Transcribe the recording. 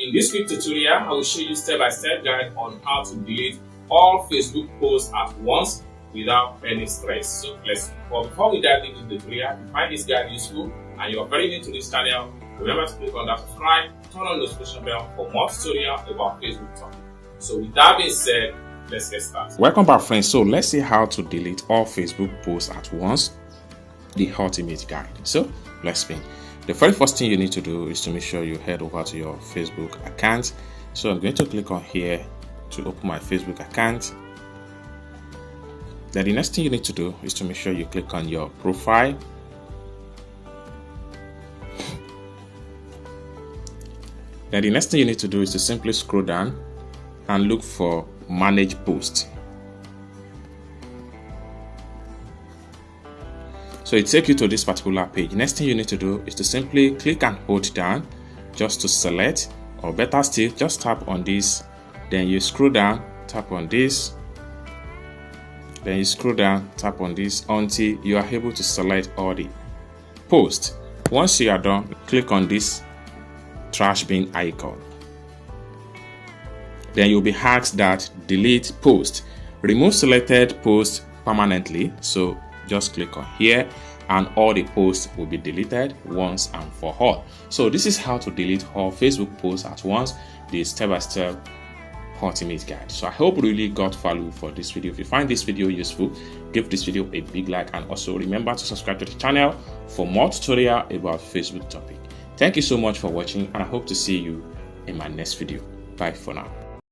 In this quick tutorial, I will show you step-by-step guide on how to delete all Facebook posts at once without any stress. So let's go. But before we dive into the tutorial, if you find this guide useful and you are very new to this channel, remember to click on that subscribe, turn on the notification bell for more tutorials about Facebook topic. So with that being said, let's get started. Welcome back, friends. So let's see how to delete all Facebook posts at once, the ultimate guide. So let's begin. The very first thing you need to do is to make sure you head over to your Facebook account. So I'm going to click on here to open my Facebook account. Then the next thing you need to do is to make sure you click on your profile. Then the next thing you need to do is to simply scroll down and look for manage post. So it takes you to this particular page. Next thing you need to do is to simply click and hold down just to select, or better still, just tap on this. Then you scroll down, tap on this. Then you scroll down, tap on this until you are able to select all the posts. Once you are done, click on this trash bin icon. Then you'll be asked that delete post. Remove selected post permanently. So just click on here and all the posts will be deleted once and for all. So this is how to delete all Facebook posts at once, the step-by-step ultimate guide. So I hope you really got value for this video. If you find this video useful, give this video a big like, and also remember to subscribe to the channel for more tutorial about Facebook topic. Thank you so much for watching, and I hope to see you in my next video. Bye for now.